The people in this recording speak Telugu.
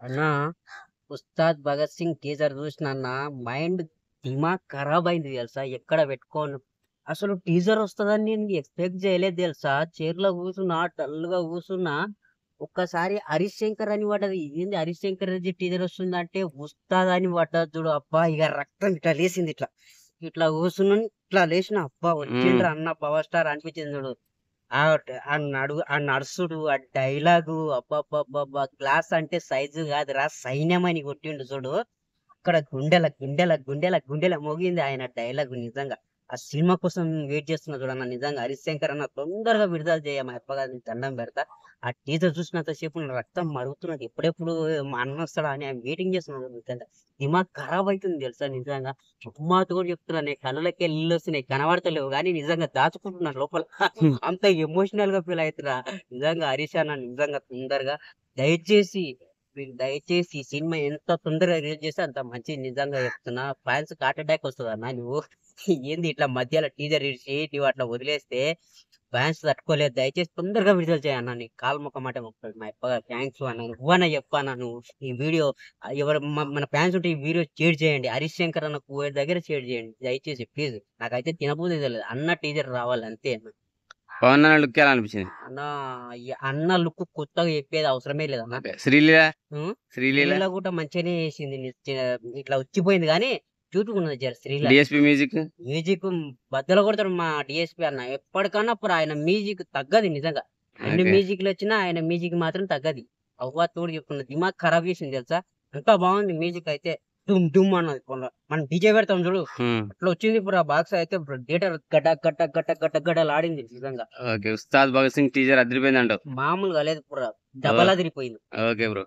అన్నా ఉస్తాద్ భగత్ సింగ్ టీజర్ చూసిన మైండ్ దిమాగ్ ఖరాబ్ అయింది తెలుసా. ఎక్కడ పెట్టుకోను అసలు టీజర్ వస్తుందని నేను ఎక్స్పెక్ట్ చేయలేదు తెలుసా. చైర్లో కూర్చున్నా, డల్ గా కూర్చున్నా. ఒక్కసారి హరీష్ శంకర్ అని పడ్డది. ఏంది హరీష్ శంకర్ రెడ్డి టీజర్ వస్తుందంటే ఉస్తాద్ అని పడ్డది చూడు. అబ్బా ఇక రక్తం ఇట్లా లేసింది. ఇట్లా ఇట్లా కూర్చున్నా, ఇట్లా లేచిన. అబ్బా ఉమ్, వచ్చిండ్రా అన్న పవర్ స్టార్ అనిపించింది చూడు. ఆ ఆ నడుసుడు, ఆ డైలాగు, అబ్బబ్బబ్బబ్బా! క్లాస్ అంటే సైజు కాదురా, సైన్యమని కొట్టిండు చూడు. అక్కడ గుండెల మోగింది ఆయన డైలాగ్ నిజంగా. ఆ సినిమా కోసం వెయిట్ చేస్తున్నా చూడన్న. నిజంగా హరీష్ శంకర్ అన్న తొందరగా విడుదల చేయ మా అప్పగా దండం పెడతా. ఆ టీజర్ చూసినంత సేపు నా రక్తం మరుగుతున్నది. ఎప్పుడెప్పుడు మా అన్న వస్తాడా అని వెయిటింగ్ చేస్తున్నాడు నిజంగా. దిమాగ్ ఖరాబ్ అవుతుంది తెలుసా నిజంగా. అమ్మాతో కూడా చెప్తున్నా, నీ కళ్ళకి నీళ్ళు వస్తున్నాయి, కనబడతలేవు కానీ నిజంగా దాచుకుంటున్నా లోపల. హ్మ్. అంత ఎమోషనల్ గా ఫీల్ అవుతున్నా నిజంగా. హరీష్ అన్న నిజంగా తొందరగా దయచేసి దయచేసి ఈ సినిమా ఎంత తొందరగా రిలీజ్ చేస్తే అంత మంచిది. నిజంగా చెప్తున్నా. ఫ్యాన్స్ హార్ట్ అటాక్ వస్తుంది అన్న నువ్వు. ఏంది ఇట్లా మధ్యలో టీజర్ ఇచ్చి నువ్వు అట్లా వదిలేస్తే ఫ్యాన్స్ తట్టుకోలేదు. దయచేసి తొందరగా విడుదల చేయన్న. నీ కాలు మొక్క మాట మొక్కదు మా అప్పగా. థ్యాంక్స్ అన్న. నువ్వన్నా చెప్పన్నా నువ్వు ఈ వీడియో ఎవరు మన ఫ్యాన్స్ ఉంటే ఈ వీడియో షేర్ చేయండి. హరీష్ శంకర్ అన్న దగ్గర షేర్ చేయండి దయచేసి ప్లీజ్. నాకైతే తినబోదే తెలియదు. అన్న టీజర్ రావాలి అంతే అన్న. పవన్ అన్న లుక్ ఎలా అనిపించింది? అన్న ఈ అన్న లుక్ కొత్తగా చెప్పేది అవసరమే లేదన్న. అంటే శ్రీలీల ఉం? శ్రీలీల శ్రీలీల కూడా మంచిగానే చేసింది. ఇట్లా వచ్చిపోయింది కానీ క్యూట్గా ఉన్నది జర శ్రీలీల. డిఎస్పి మ్యూజిక్ మ్యూజిక్ బద్దలు కొడతాడు మా డిఎస్పి అన్న. ఎప్పటికన్నా అప్పుడు ఆయన మ్యూజిక్ తగ్గది నిజంగా. అన్ని ఓకే. మ్యూజిక్లు వచ్చినా ఆయన మ్యూజిక్ మాత్రం తగ్గది. అవ్వ తోడు చెప్తున్నా, దిమాగ్ ఖరాబ్ చేసింది తెలుసా. అంతా బాగుంది మ్యూజిక్ అయితే. డుమ్ డుమ్ అన్నది. మనం డీజే పెడతాం చూడు, హ్మ్. అట్లా వచ్చింది. ఇప్పుడు ఆ బాక్స్ అయితే థియేటర్ గడ్డ గడ్డ గడ్డ గడ్డ గడ్డలు ఆడింది నిజంగా. ఓకే. ఉస్తాద్ భగత్ సింగ్ టీజర్ అదిరిపోయింది అంటావు. మామూలుగా లేదు. డబల్ అదిరిపోయింది. Okay bro.